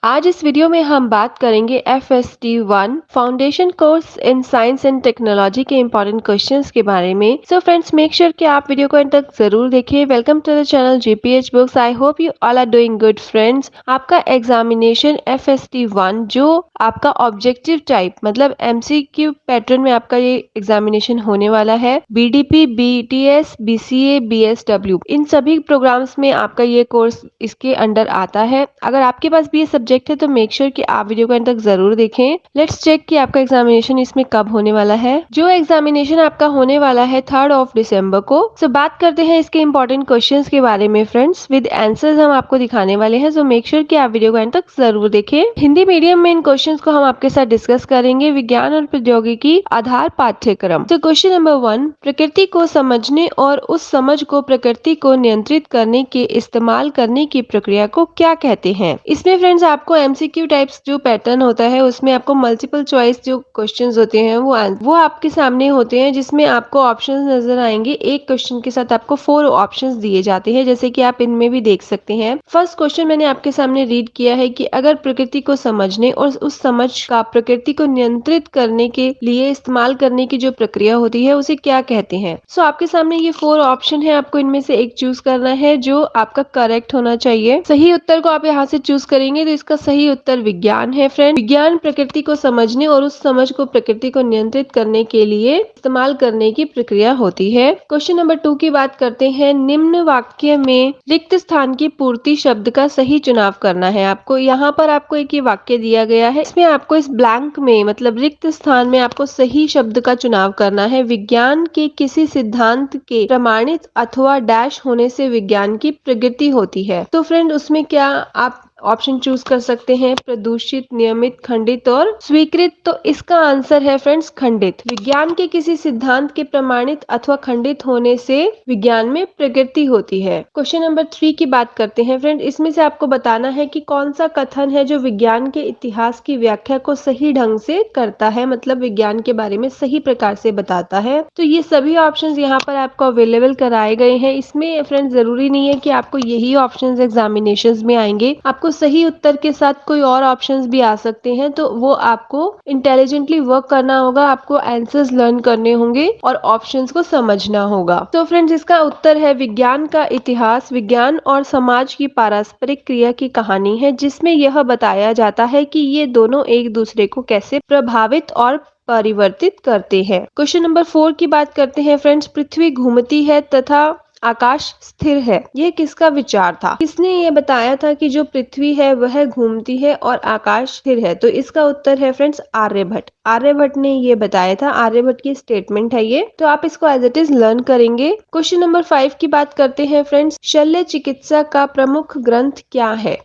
आज इस वीडियो में हम बात करेंगे FST1 foundation course in science and technology के इम्पोर्टेंट क्वेश्चंस के बारे में। सो फ्रेंड्स, मेक श्योर कि आप वीडियो को अंत तक जरूर देखिए। Welcome to the channel GPH books. I hope you all are doing good friends. आपका एग्जामिनेशन FST1 जो आपका ऑब्जेक्टिव टाइप मतलब MCQ पैटर्न में आपका ये एग्जामिनेशन होने वाला है। BDP, BTS, BCA, BSW इन सभी प्रोग्राम्स में आपका ये कोर्स इसके अंडर आता है। अगर आपके पास भी ये सब्जेक्ट है तो मेक श्योर कि आप वीडियो को अंत तक जरूर देखें। लेट्स चेक कि आपका एग्जामिनेशन इसमें कब होने वाला है। जो एग्जामिनेशन आपका होने वाला है 3 दिसंबर को। सो बात करते हैं इसके इंपॉर्टेंट क्वेश्चंस के बारे में फ्रेंड्स। विद आंसर्स हम आपको दिखाने वाले हैं। सो मेक श्योर कि आप वीडियो को अंत तक जरूर देखें। हिंदी मीडियम में इन क्वेश्चंस को हम आपके साथ डिस्कस करेंगे। विज्ञान और प्रौद्योगिकी आधार पाठ्यक्रम। तो क्वेश्चन नंबर 1, प्रकृति को समझने और उस समझ को प्रकृति को नियंत्रित करने के इस्तेमाल करने की प्रक्रिया को क्या कहते हैं। इसमें फ्रेंड्स आपको MCQ टाइप्स जो पैटर्न होता है उसमें आपको मल्टीपल चॉइस जो क्वेश्चंस होते हैं वो आपके सामने होते हैं, जिसमें आपको ऑप्शंस नजर आएंगे। एक क्वेश्चन के साथ आपको 4 ऑप्शंस दिए जाते हैं, जैसे कि आप इनमें भी देख सकते हैं। फर्स्ट क्वेश्चन मैंने आपके सामने रीड किया है कि अगर प्रकृति को समझने और उस समझ का प्रकृति को नियंत्रित करने के लिए इस्तेमाल करने की जो प्रक्रिया होती है उसे क्या कहते हैं। सो आपके सामने ये 4 ऑप्शन है, आपको इनमें से एक चूज करना है जो आपका करेक्ट होना चाहिए। सही उत्तर को आप यहाँ से चूज करेंगे तो इसका सही उत्तर विज्ञान है फ्रेंड। विज्ञान प्रकृति को समझने और उस समझ को प्रकृति को नियंत्रित करने के लिए इस्तेमाल करने की प्रक्रिया होती है। क्वेश्चन नंबर 2 की बात करते हैं। निम्न वाक्य में रिक्त स्थान की पूर्ति शब्द का सही चुनाव करना है। आपको यहाँ पर आपको एक ये वाक्य दिया गया है, इसमें आपको इस ब्लैंक में मतलब रिक्त स्थान में आपको सही शब्द का चुनाव करना है। विज्ञान के किसी सिद्धांत के प्रमाणित अथवा डैश होने से विज्ञान की प्रगति होती है। तो फ्रेंड उसमें क्या आप ऑप्शन चूज कर सकते हैं, प्रदूषित, नियमित, खंडित और स्वीकृत। तो इसका आंसर है फ्रेंड्स खंडित। विज्ञान के किसी सिद्धांत के प्रमाणित अथवा खंडित होने से विज्ञान में प्रगति होती है। क्वेश्चन नंबर 3 की बात करते हैं फ्रेंड। इसमें से आपको बताना है कि कौन सा कथन है जो विज्ञान के इतिहास की व्याख्या को सही ढंग से करता है, मतलब विज्ञान के बारे में सही प्रकार से बताता है। तो ये सभी ऑप्शंस यहाँ पर आपको अवेलेबल कराए गए हैं। इसमें फ्रेंड जरूरी नहीं है कि आपको यही ऑप्शंस एग्जामिनेशंस में आएंगे, आपको सही उत्तर के साथ कोई और ऑप्शंस भी आ सकते हैं। तो वो आपको इंटेलिजेंटली वर्क करना होगा, आपको आंसर्स लर्न करने होंगे और ऑप्शंस को समझना होगा। तो फ्रेंड्स इसका उत्तर है विज्ञान का इतिहास विज्ञान और समाज की पारस्परिक क्रिया की कहानी है, जिसमें यह बताया जाता है कि ये दोनों एक दूसरे को कैसे प्रभावित और परिवर्तित करते हैं। क्वेश्चन नंबर 4 की बात करते हैं फ्रेंड्स। पृथ्वी घूमती है तथा आकाश स्थिर है, ये किसका विचार था। किसने ये बताया था कि जो पृथ्वी है वह घूमती है और आकाश स्थिर है। तो इसका उत्तर है फ्रेंड्स आर्यभट्ट। आर्यभट्ट ने ये बताया था, आर्यभट्ट की स्टेटमेंट है ये। तो आप इसको एज इट इज लर्न करेंगे। क्वेश्चन नंबर 5 की बात करते हैं फ्रेंड्स। शल्य चिकित्सा का प्रमुख ग्रंथ क्या है।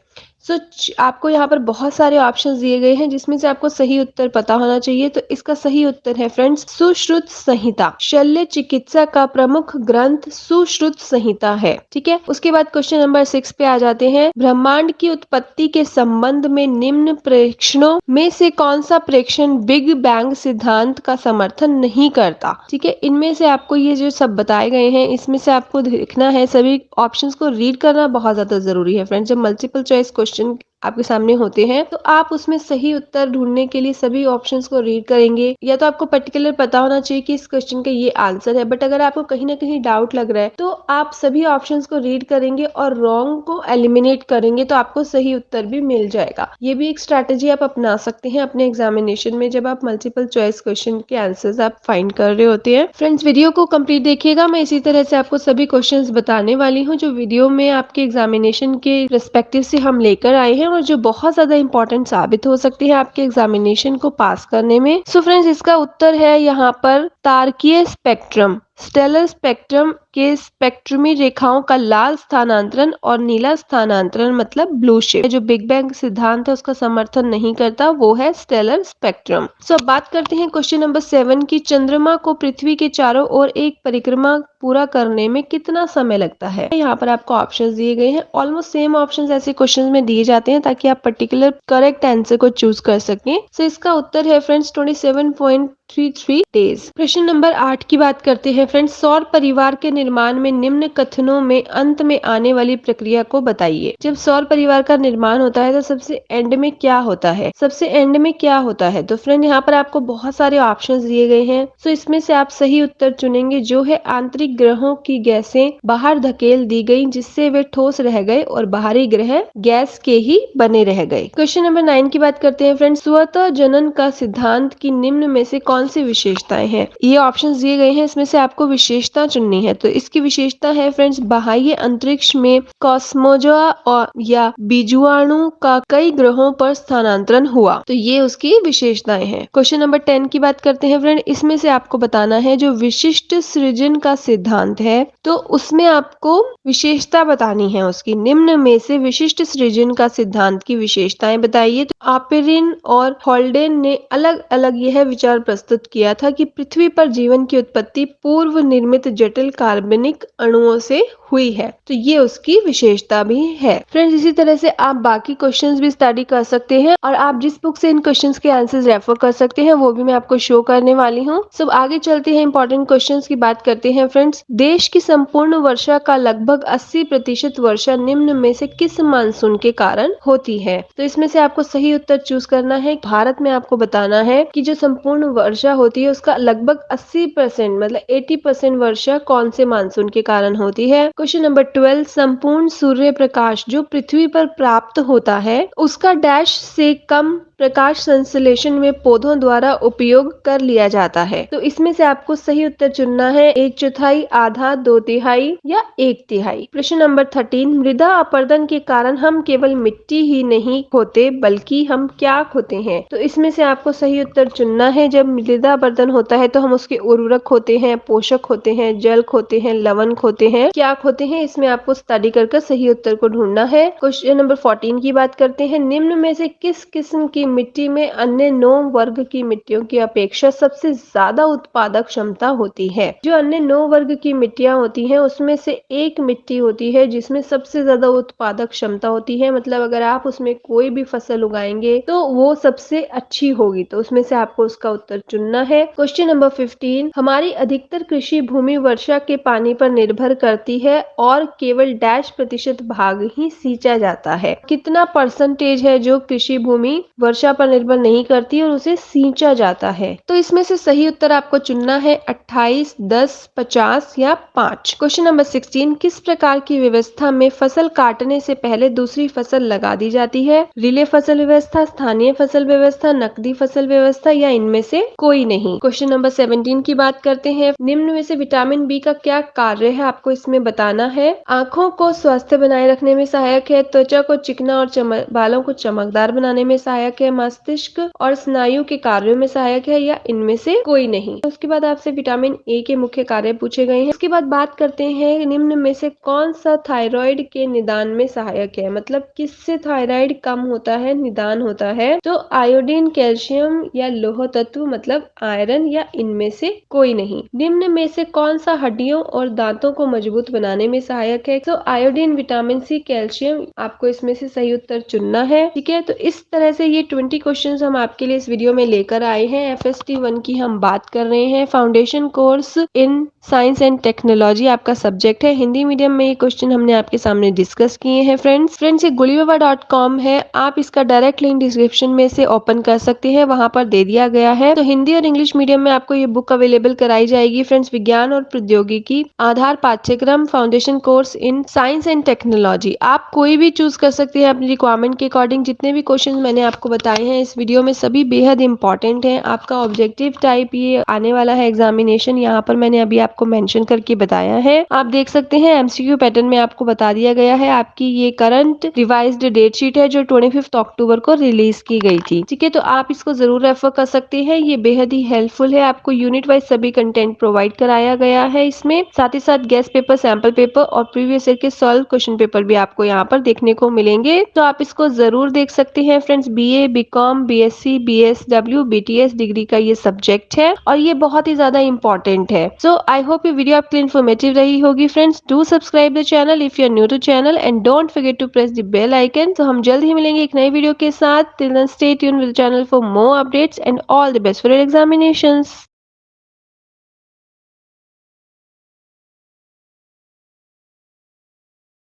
आपको यहाँ पर बहुत सारे ऑप्शंस दिए गए हैं, जिसमें से आपको सही उत्तर पता होना चाहिए। तो इसका सही उत्तर है फ्रेंड्स सुश्रुत संहिता। शल्य चिकित्सा का प्रमुख ग्रंथ सुश्रुत संहिता है। ठीक है, उसके बाद क्वेश्चन नंबर 6 पे आ जाते हैं। ब्रह्मांड की उत्पत्ति के संबंध में निम्न प्रेक्षणों में से कौन सा प्रेक्षण बिग बैंग सिद्धांत का समर्थन नहीं करता। ठीक है, इनमें से आपको ये जो सब बताए गए हैं इसमें से आपको देखना है, सभी ऑप्शंस को रीड करना बहुत ज्यादा जरूरी है फ्रेंड्स। जब मल्टीपल चॉइस क्वेश्चन आपके सामने होते हैं तो आप उसमें सही उत्तर ढूंढने के लिए सभी ऑप्शंस को रीड करेंगे। या तो आपको पर्टिकुलर पता होना चाहिए कि इस क्वेश्चन का ये आंसर है, बट अगर आपको कहीं ना कहीं डाउट लग रहा है तो आप सभी ऑप्शंस को रीड करेंगे और रॉन्ग को एलिमिनेट करेंगे, तो आपको सही उत्तर भी मिल जाएगा। ये भी एक स्ट्रैटेजी आप अपना सकते हैं अपने एग्जामिनेशन में, जब आप मल्टीपल चॉइस क्वेश्चन के आंसर्स आप फाइंड कर रहे होते हैं। फ्रेंड्स वीडियो को कंप्लीट देखिएगा, मैं इसी तरह से आपको सभी क्वेश्चन बताने वाली हूँ जो वीडियो में आपके एग्जामिनेशन के पर्सपेक्टिव से हम लेकर आए हैं और जो बहुत ज्यादा इंपॉर्टेंट साबित हो सकती है आपके एग्जामिनेशन को पास करने में। सो फ्रेंड्स इसका उत्तर है यहाँ पर तारकीय स्पेक्ट्रम। स्टेलर स्पेक्ट्रम के स्पेक्ट्रमी रेखाओं का लाल स्थानांतरण और नीला स्थानांतरण मतलब ब्लू शिफ्ट जो बिग बैंग सिद्धांत है उसका समर्थन नहीं करता, वो है स्टेलर स्पेक्ट्रम। सो अब बात करते हैं क्वेश्चन नंबर 7 की। चंद्रमा को पृथ्वी के चारों ओर एक परिक्रमा पूरा करने में कितना समय लगता है। यहाँ पर आपको ऑप्शंस दिए गए हैं। ऑलमोस्ट सेम ऑप्शंस ऐसे क्वेश्चंस में दिए जाते हैं ताकि आप पर्टिकुलर करेक्ट आंसर को चूज कर सकें। सो इसका उत्तर है फ्रेंड्स 27.33 डेज। प्रश्न नंबर 8 की बात करते हैं फ्रेंड्स। सौर परिवार के निर्माण में निम्न कथनों में अंत में आने वाली प्रक्रिया को बताइए। जब सौर परिवार का निर्माण होता है तो सबसे एंड में क्या होता है? सबसे एंड में क्या होता है? तो फ्रेंड यहाँ पर आपको बहुत सारे ऑप्शंस दिए गए हैं। सो इसमें से आप सही उत्तर चुनेंगे जो है आंतरिक ग्रहों की गैसें बाहर धकेल दी गई जिससे वे ठोस रह गए और बाहरी ग्रह गैस के ही बने रह गए। क्वेश्चन नंबर 9 की बात करते हैं फ्रेंड्स। स्वतः जनन का सिद्धांत की निम्न में से कौन सी विशेषताएं हैं? ये ऑप्शंस दिए गए हैं, इसमें से आपको विशेषता चुननी है। तो इसकी विशेषता है फ्रेंड्स बाह्य अंतरिक्ष में कॉस्मोजोआ और या बीजुआणु का कई ग्रहों पर स्थानांतरण हुआ। तो ये उसकी विशेषताएं हैं। क्वेश्चन नंबर 10 की बात करते हैं फ्रेंड। इसमें से आपको बताना है जो विशिष्ट सृजन का सिद्धांत है तो उसमें आपको विशेषता बतानी है उसकी। निम्न में से विशिष्ट सृजन का सिद्धांत की विशेषताएं बताइए। तो आपेरिन और हॉल्डेन ने अलग अलग यह विचार प्रस्तुत किया था कि पृथ्वी पर जीवन की उत्पत्ति पूर्व निर्मित जटिल कार्बनिक अणुओं से हुई है। तो ये उसकी विशेषता भी है। फ्रेंड्स इसी तरह से आप बाकी क्वेश्चंस भी स्टडी कर सकते हैं और आप जिस बुक से इन क्वेश्चंस के आंसर्स रेफर कर सकते हैं वो भी मैं आपको शो करने वाली हूँ। सब आगे चलते हैं, इंपॉर्टेंट क्वेश्चंस की बात करते हैं फ्रेंड्स। देश की संपूर्ण वर्षा का लगभग 80% वर्षा निम्न में से किस मानसून के कारण होती है? तो इसमें से आपको सही उत्तर चूज करना है। भारत में आपको बताना है कि जो संपूर्ण वर्षा होती है उसका लगभग 80% मतलब 80% वर्षा कौन से मानसून के कारण होती है। Question number 12। संपूर्ण सूर्य प्रकाश जो पृथ्वी पर प्राप्त होता है उसका डैश से कम प्रकाश संश्लेषण में पौधों द्वारा उपयोग कर लिया जाता है। तो इसमें से आपको सही उत्तर चुनना है 1/4, आधा, 2/3 या 1/3। प्रश्न नंबर 13। मृदा अपरदन के कारण हम केवल मिट्टी ही नहीं खोते बल्कि हम क्या खोते हैं? तो इसमें से आपको सही उत्तर चुनना है। जब मृदा अपरदन होता है तो हम उसके उर्वरक खोते हैं, पोषक खोते हैं, जल खोते हैं, लवण खोते हैं, क्या खोते हैं? इसमें आपको स्टडी कर सही उत्तर को ढूंढना है। क्वेश्चन नंबर 14 की बात करते हैं। निम्न में से किस किस्म की मिट्टी में अन्य 9 वर्ग की मिट्टियों की अपेक्षा सबसे ज्यादा उत्पादक क्षमता होती है? जो अन्य 9 वर्ग की मिट्टियां होती हैं उसमें से एक मिट्टी होती है जिसमें सबसे ज्यादा उत्पादक क्षमता होती है। मतलब अगर आप उसमें कोई भी फसल उगाएंगे तो वो सबसे अच्छी होगी। तो उसमें से आपको उसका उत्तर चुनना है। Question number 15। हमारी अधिकतर कृषि भूमि वर्षा के पानी पर निर्भर करती है और केवल %% भाग ही सींचा जाता है। कितना परसेंटेज है जो कृषि भूमि वर्षा पर निर्भर नहीं करती और उसे सींचा जाता है? तो इसमें से सही उत्तर आपको चुनना है 28, 10, 50 या 5। Question number 16। किस प्रकार की व्यवस्था में फसल काटने से पहले दूसरी फसल लगा दी जाती है? रिले फसल व्यवस्था, स्थानीय फसल व्यवस्था, नकदी फसल व्यवस्था या इनमें से कोई नहीं? क्वेश्चन नंबर 17 की बात करते हैं। निम्न में से विटामिन बी का क्या कार्य है आपको इसमें बताना है। आंखों को स्वस्थ बनाए रखने में सहायक है, त्वचा को चिकना और बालों को चमकदार बनाने में सहायक है, मस्तिष्क और स्नायु के कार्यों में सहायक है या इनमें से कोई नहीं? उसके बाद आपसे विटामिन ए के मुख्य कार्य पूछे गए हैं। उसके बाद बात करते हैं निम्न में से कौन सा थायराइड के निदान में सहायक है? मतलब किससे थायराइड कम होता है, निदान होता है? तो आयोडीन, कैल्शियम या लौह तत्व मतलब आयरन या इनमें से कोई नहीं? निम्न में से कौन सा हड्डियों और दांतों को मजबूत बनाने में सहायक है? तो आयोडीन, विटामिन सी, कैल्शियम, आपको इसमें से सही उत्तर चुनना है। ठीक है, तो इस तरह से ये 20 क्वेश्चंस हम आपके लिए इस वीडियो में लेकर आए हैं। FST 1 की हम बात कर रहे हैं। Foundation course in science and technology आपका सब्जेक्ट है। हिंदी मीडियम में ये क्वेश्चन हमने आपके सामने डिस्कस किए हैं फ्रेंड्स ये gulibabar.com है। आप इसका डायरेक्ट लिंक डिस्क्रिप्शन में से ओपन कर सकते हैं, वहां पर दे दिया गया है। तो हिंदी और इंग्लिश मीडियम में आपको ये बुक अवेलेबल कराई जाएगी फ्रेंड्स। विज्ञान और प्रौद्योगिकी आधार पाठ्यक्रम, foundation course in science and technology, आप कोई भी चूज कर सकते हैं अपनी रिक्वायरमेंट के अकॉर्डिंग। जितने भी क्वेश्चन मैंने आपको बताए हैं इस वीडियो में सभी बेहद इंपॉर्टेंट हैं। आपका ऑब्जेक्टिव टाइप ये आने वाला है एग्जामिनेशन, यहाँ पर मैंने अभी आपको मेंशन करके बताया है। आप देख सकते हैं MCQ पैटर्न में आपको बता दिया गया है। आपकी ये करंट रिवाइज्ड डेट शीट है जो 25 अक्टूबर को रिलीज की गई थी। ठीक है, तो आप इसको जरूर रेफर कर सकते हैं, ये बेहद ही हेल्पफुल है। आपको यूनिट वाइज सभी कंटेंट प्रोवाइड कराया गया है इसमें, साथ ही साथ गेस्ट पेपर, सैंपल पेपर और प्रीवियस ईयर के सॉल्व क्वेश्चन पेपर भी आपको यहाँ पर देखने को मिलेंगे। तो आप इसको जरूर देख सकते हैं friends. BA B Com, BSc, BSW, BTS degree का ये सब्जेक्ट है और ये बहुत ही ज्यादा इंपॉर्टेंट है। सो आई होप ये वीडियो आपके लिए इन्फॉर्मेटिव रही होगी। Friends, do subscribe the channel if you are new to channel and don't forget to press the bell icon. तो हम जल्द ही मिलेंगे एक नई वीडियो के साथ। Till then stay tune with channel for more updates and all the best for your examinations.